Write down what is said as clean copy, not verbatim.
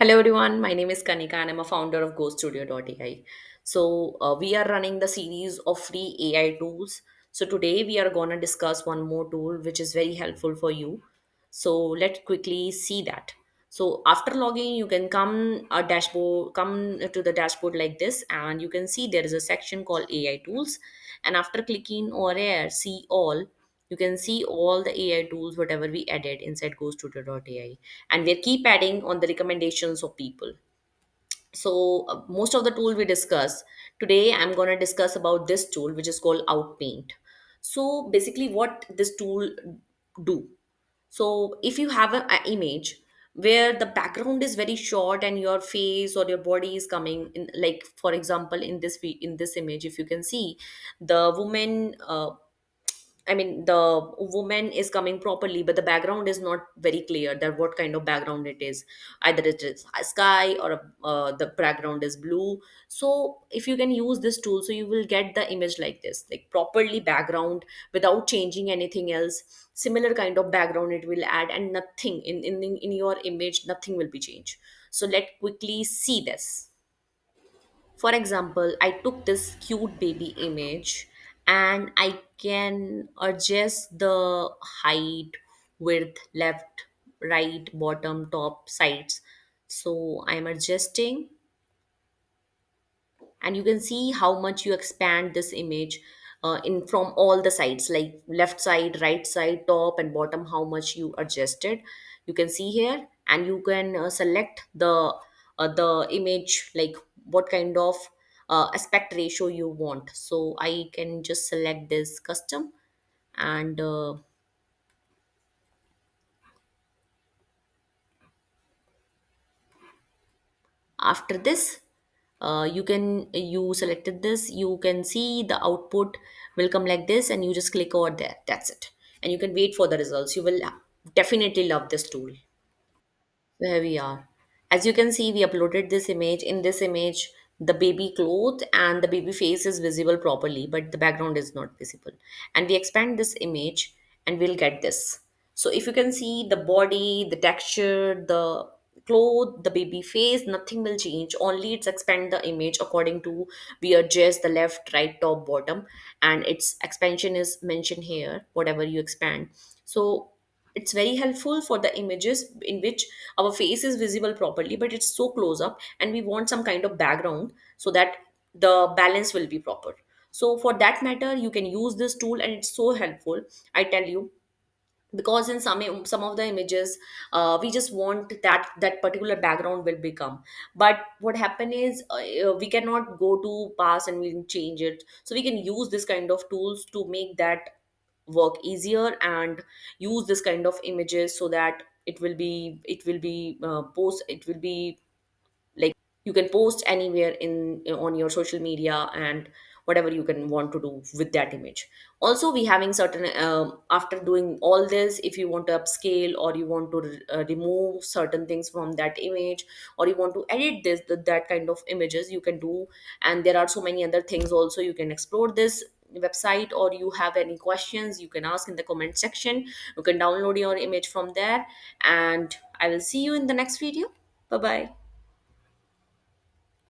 Hello everyone, my name is Kanika and I'm a founder of GoStudio.ai. We are running the series of free AI tools. So today we are going to discuss one more tool which is very helpful for you. So let's quickly see that. So after logging, you can come to the dashboard like this, and you can see there is a section called AI tools. And after clicking over here, see all, you can see all the AI tools, whatever we added inside GoStudio.ai, and we keep adding on the recommendations of people. Most of the tool we discuss today, I'm going to discuss about this tool which is called Outpaint. So basically what this tool do, so if you have an image where the background is very short and your face or your body is coming in, like for example in in this image, if you can see the woman, I mean, the woman is coming properly, but the background is not very clear that what kind of background it is. Either it is a sky or the background is blue. So if you can use this tool, so you will get the image like this, like properly background without changing anything else. Similar kind of background it will add, and nothing in your image, nothing will be changed. So let quickly see this. For example, I took this cute baby image and I can adjust the height, width, left, right, bottom, top, sides. So I'm adjusting, and you can see how much you expand this image in from all the sides, like left side, right side, top and bottom, how much you adjusted. You can see here, and you can select the image, like what kind of aspect ratio you want. So I can just select this custom, and after this, you selected this, you can see the output will come like this, and you just click over there, that's it, and you can wait for the results. You will definitely love this tool. There we are. As you can see, we uploaded this image. In this image, the baby cloth and the baby face is visible properly, but the background is not visible. And we expand this image and we'll get this. So if you can see the body, the texture, the cloth, the baby face, nothing will change. Only it's expand the image according to we adjust the left, right, top, bottom, and its expansion is mentioned here, whatever you expand. So it's very helpful for the images in which our face is visible properly, but it's so close up and we want some kind of background so that the balance will be proper. So for that matter, you can use this tool and it's so helpful, I tell you, because in some of the images, we just want that particular background will become, but what happen is, we cannot go to past and we can change it. So we can use this kind of tools to make that work easier, and use this kind of images so that it will be post it will be like you can post anywhere in on your social media, and whatever you can want to do with that image. Also we having certain, after doing all this, if you want to upscale or you want to remove certain things from that image, or you want to edit that kind of images, you can do. And there are so many other things also. You can explore this website, or you have any questions, you can ask in the comment section. You can download your image from there, and I will see you in the next video. Bye bye.